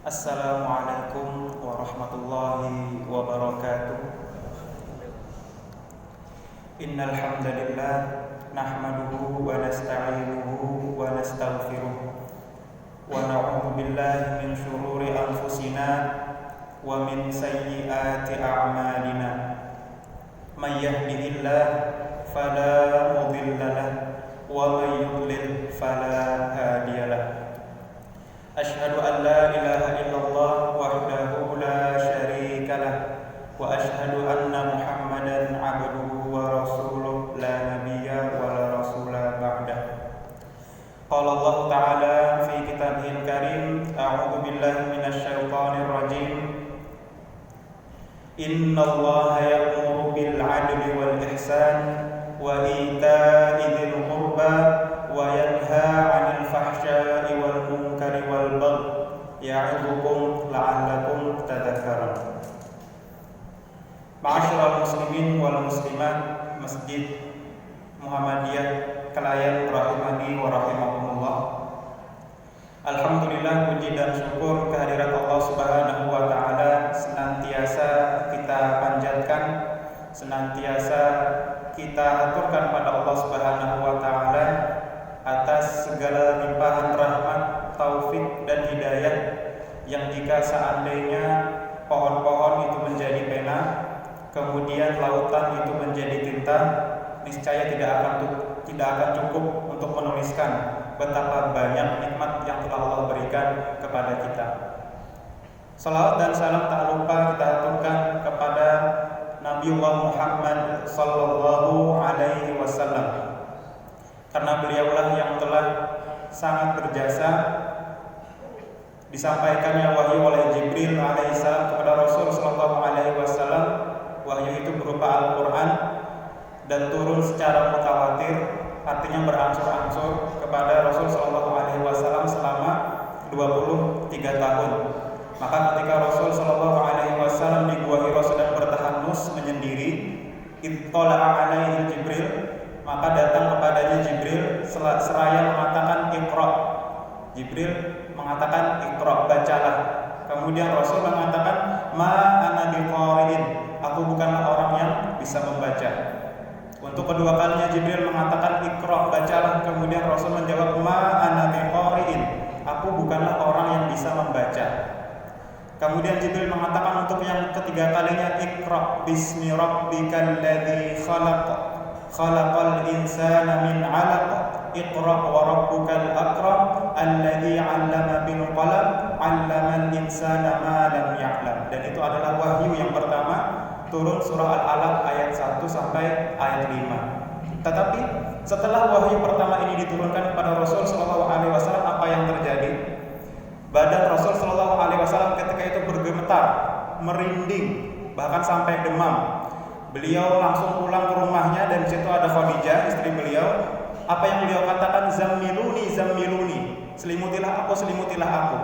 Assalamualaikum warahmatullahi wabarakatuh. Innal hamdalillah nahmaduhu wa nasta'inuhu wa nastaghfiruh wa na'udzu billahi min shururi anfusina wa min sayyiati a'malina. May yahdihillah fala mudilla lahu wa may yudlil fala hadiya lahu. Asyhadu an la ilaha illallah wahdahu la syarika lah wa asyhadu anna Muhammadan abduhu wa rasuluh la nabiyya wa la rasula ba'dah. Qala Allah ta'ala fi kitabihil karim, a'udzu billahi minasy syaithanir rajim. Innallaha ya'muru bil 'adli wal ihsan wa ita'i dzil qurba wa yanha 'anil fahsya'i wal munkari wal baghi ya'idzukum la'allakum tadhakkarun. Ma'asyiral muslimin wal muslimat Masjid Muhammadiyah Kelayan rahimani wa rahimakumullah. Alhamdulillah, puji dan syukur kehadirat Allah Subhanahu wa taala senantiasa kita panjatkan, senantiasa kita aturkan pada Allah Subhanahu wa taala atas segala limpahan rahmat, taufik dan hidayah yang jika seandainya pohon-pohon itu menjadi pena, kemudian lautan itu menjadi tinta, niscaya tidak akan cukup untuk menuliskan betapa banyak nikmat yang telah Allah berikan kepada kita. Salawat dan salam tak lupa kita aturkan kepada Nabiullah Muhammad sallallahu alaihi wasallam, karena beliaulah yang telah sangat berjasa disampaikannya wahyu oleh Jibril alaihissalam kepada Rasul sallallahu alaihi wasallam. Wahyu itu berupa Al-Qur'an dan turun secara mutawatir, artinya berangsur-angsur kepada Rasul sallallahu alaihi wasallam selama 23 tahun. Maka ketika Rasul sallallahu alaihi wasallam di Gua Hira sedang bertahanus menyendiri, ittala'a alaihi Jibril, maka datang kepadanya Jibril seraya mengatakan Iqra. Jibril mengatakan Iqra, bacalah. Kemudian Rasul mengatakan ma ana biqari'in, aku bukanlah orang yang bisa membaca. Untuk kedua kalinya Jibril mengatakan Iqra, bacalah. Kemudian Rasul menjawab ma ana biqari'in, aku bukanlah orang yang bisa membaca. Kemudian Jibril mengatakan untuk yang ketiga kalinya Iqra bismi rabbikal ladzi khalaqal insana min 'alaq, Iqra wa rabbukal akram alladzi 'allama bil qalam 'allamal insana ma lam ya'lam. Dan itu adalah wahyu yang pertama, turun surah Al-Alaq ayat 1 sampai ayat 5. Tetapi setelah wahyu pertama ini diturunkan kepada Rasul sallallahu alaihi wasallam, apa yang terjadi? Badan Rasul sallallahu alaihi wasallam ketika itu bergemetar, merinding, bahkan sampai demam. Beliau langsung pulang ke rumahnya dan di situ ada Khadijah, istri beliau. Apa yang beliau katakan? Zammiluni, zammiluni, selimutilah aku, selimutilah aku.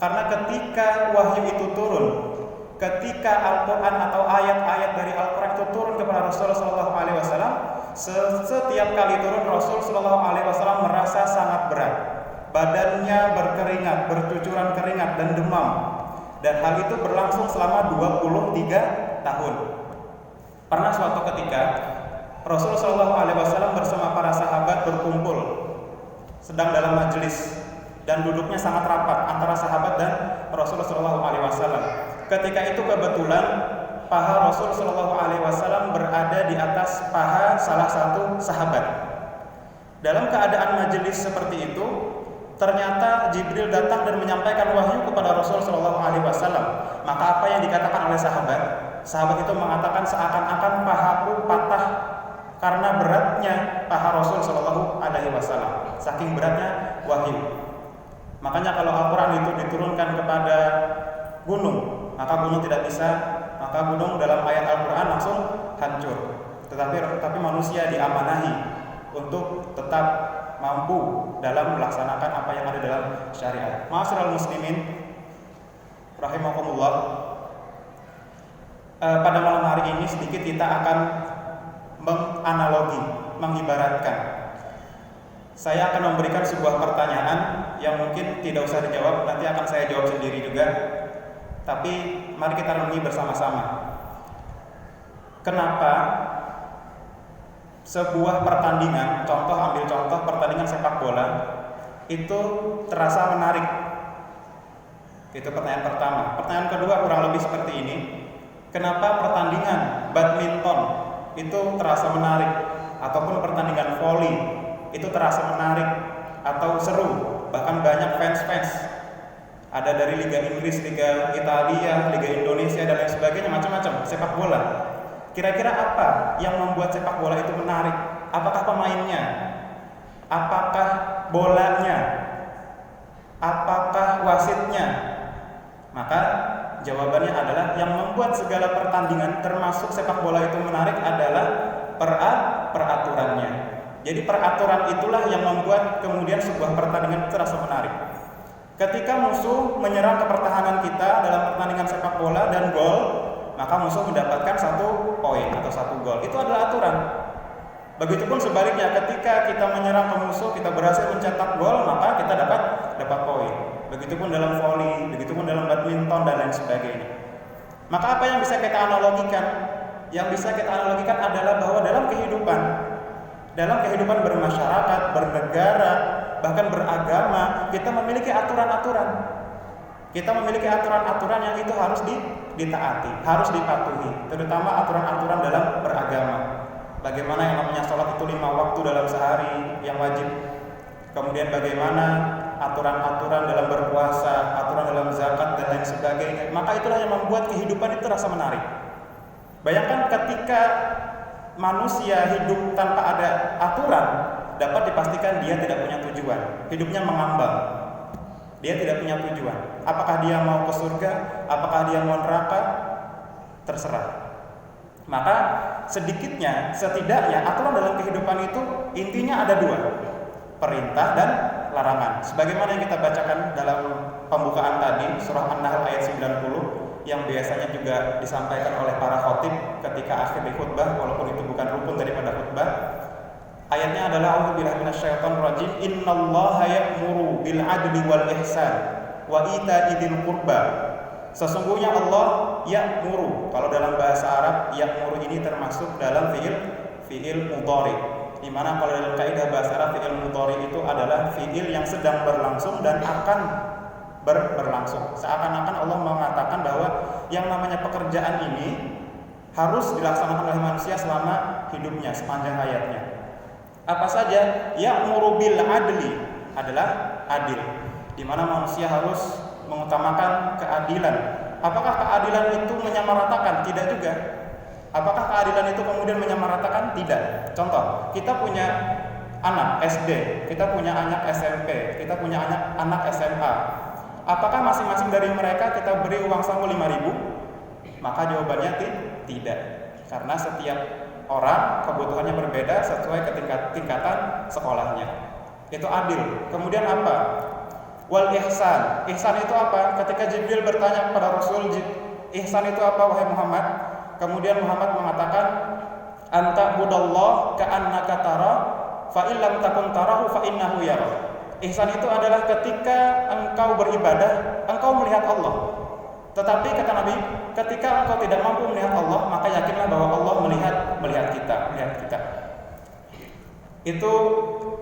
Karena ketika wahyu itu turun, ketika Al-Quran atau ayat-ayat dari Al-Quran itu turun kepada Rasul sallallahu alaihi wasallam, setiap kali turun Rasul sallallahu alaihi wasallam merasa sangat berat. Badannya berkeringat, bercucuran keringat dan demam. Dan hal itu berlangsung selama 23 tahun. Pernah suatu ketika Rasulullah SAW bersama para sahabat berkumpul, sedang dalam majelis dan duduknya sangat rapat antara sahabat dan Rasulullah SAW. Ketika itu kebetulan paha Rasulullah SAW berada di atas paha salah satu sahabat. Dalam keadaan majelis seperti itu, ternyata Jibril datang dan menyampaikan wahyu kepada Rasulullah SAW. Maka apa yang dikatakan oleh sahabat? Sahabat itu mengatakan seakan-akan pahaku patah karena beratnya paha Rasul sallallahu alaihi wasallam, saking beratnya wahyu. Makanya kalau Al-Qur'an itu diturunkan kepada gunung, maka gunung tidak bisa, maka gunung dalam ayat Al-Qur'an langsung hancur. Tetapi manusia diamanahi untuk tetap mampu dalam melaksanakan apa yang ada dalam syariat. Ma'asyiral muslimin rahimakumullah. Pada malam hari ini sedikit kita akan menganalogi, mengibaratkan. Saya akan memberikan sebuah pertanyaan yang mungkin tidak usah dijawab, nanti akan saya jawab sendiri juga. Tapi mari kita renungi bersama-sama. Kenapa sebuah pertandingan, ambil contoh pertandingan sepak bola itu terasa menarik? Itu pertanyaan pertama. Pertanyaan kedua kurang lebih seperti ini. Kenapa pertandingan badminton itu terasa menarik, ataupun pertandingan voli itu terasa menarik atau seru, bahkan banyak fans? Ada dari Liga Inggris, Liga Italia, Liga Indonesia dan lain sebagainya, macam-macam sepak bola. Kira-kira apa yang membuat sepak bola itu menarik? Apakah pemainnya? Apakah bolanya? Apakah wasitnya? Maka jawabannya adalah yang membuat segala pertandingan termasuk sepak bola itu menarik adalah peraturannya. Jadi peraturan itulah yang membuat kemudian sebuah pertandingan terasa menarik. Ketika musuh menyerang ke pertahanan kita dalam pertandingan sepak bola dan gol, maka musuh mendapatkan 1 poin atau 1 gol. Itu adalah aturan. Begitupun sebaliknya, ketika kita menyerang ke musuh, kita berhasil mencetak gol, maka kita dapat poin. Begitupun dalam voli, begitupun dalam badminton dan lain sebagainya. Maka apa yang bisa kita analogikan? Yang bisa kita analogikan adalah bahwa dalam kehidupan bermasyarakat, bernegara, bahkan beragama, kita memiliki aturan-aturan. Kita memiliki aturan-aturan yang itu harus ditaati, harus dipatuhi, terutama aturan-aturan dalam beragama. Bagaimana yang namanya sholat itu 5 waktu dalam sehari yang wajib. Kemudian bagaimana aturan-aturan dalam berpuasa, aturan dalam zakat dan lain sebagainya. Maka itulah yang membuat kehidupan itu terasa menarik. Bayangkan ketika manusia hidup tanpa ada aturan, dapat dipastikan dia tidak punya tujuan. Hidupnya mengambang. Dia tidak punya tujuan. Apakah dia mau ke surga? Apakah dia mau neraka? Terserah. Maka setidaknya aturan dalam kehidupan itu intinya ada 2, perintah dan larangan. Sebagaimana yang kita bacakan dalam pembukaan tadi, surah An-Nahl ayat 90, yang biasanya juga disampaikan oleh para khotib ketika akhir khutbah, walaupun itu bukan rukun daripada khutbah. Ayatnya adalah a'udzubillahi minasyaitonir rajim, innallaha ya'muru bil 'adli wal ihsan wa ita'i dzil qurba. Sesungguhnya Allah ya'muru. Kalau dalam bahasa Arab, ya'muru ini termasuk dalam fi'il mudhari. Di mana kalau dalam kaidah bahasa Arab, fi'il mudhari itu adalah fi'il yang sedang berlangsung dan akan berlangsung. Seakan-akan Allah mengatakan bahwa yang namanya pekerjaan ini harus dilaksanakan oleh manusia selama hidupnya, sepanjang hayatnya. Apa saja? Ya'muru bil adli adalah adil, di mana manusia harus mengutamakan keadilan. Apakah keadilan itu menyamaratakan? Tidak juga. Apakah keadilan itu kemudian menyamaratakan? Tidak. Contoh, kita punya anak SD, kita punya anak SMP, kita punya anak SMA. Apakah masing-masing dari mereka kita beri uang saku 5.000? Maka jawabannya tidak. Karena setiap orang kebutuhannya berbeda sesuai tingkatan sekolahnya. Itu adil. Kemudian apa? Wal ihsan. Ihsan itu apa? Ketika Jibril bertanya kepada Rasul, ihsan itu apa wahai Muhammad? Kemudian Muhammad mengatakan, anta budallah ka'annaka tara fa illam takun tarahu fa innahu yarah. Ihsan itu adalah ketika engkau beribadah, engkau melihat Allah. Tetapi kata Nabi, ketika engkau tidak mampu melihat Allah, maka yakinlah bahwa Allah melihat kita. Itu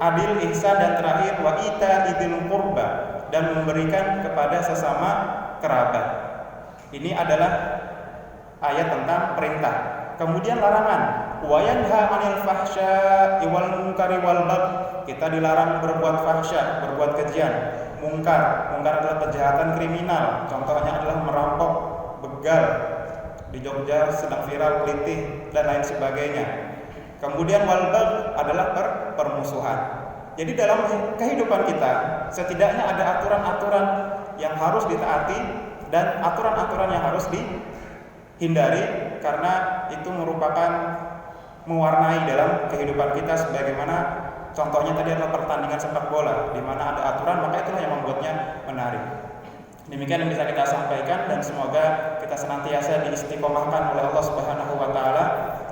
adil, ihsan, dan terakhir wa ita idil qurba, dan memberikan kepada sesama kerabat. Ini adalah ayat tentang perintah. Kemudian larangan, wa yanha 'anil fahsya'i wal munkari wal baghi. Kita dilarang berbuat fahsya, berbuat kejian. Mungkar adalah kejahatan kriminal. Contohnya adalah merampok, begal. Di Jogja sedang viral kelitih dan lain sebagainya. Kemudian wal baghi adalah permusuhan. Jadi dalam kehidupan kita setidaknya ada aturan-aturan yang harus ditaati dan aturan-aturan yang harus dihindari, karena itu merupakan mewarnai dalam kehidupan kita. Sebagaimana contohnya tadi adalah pertandingan sepak bola, di mana ada aturan, maka itulah yang membuatnya menarik. Demikian yang bisa kita sampaikan, dan semoga kita senantiasa diistiqomahkan oleh Allah Subhanahu wa taala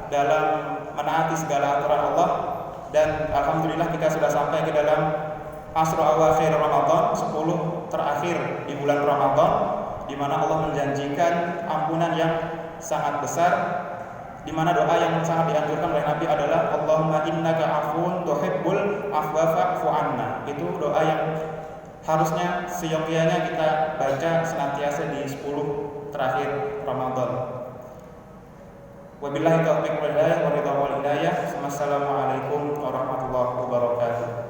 dalam menaati segala aturan Allah. Dan alhamdulillah kita sudah sampai ke dalam Asru awakhir Ramadan, 10 terakhir di bulan Ramadan, di mana Allah menjanjikan ampunan yang sangat besar, di mana doa yang sangat dianjurkan oleh Nabi adalah Allahumma innaka afun tuhibbul afwa fa'fu anna. Itu doa yang harusnya seyogyanya kita baca senantiasa di 10 terakhir Ramadan. Wabillahi taufiq wal hidayah. Wassalamualaikum warahmatullahi wabarakatuh.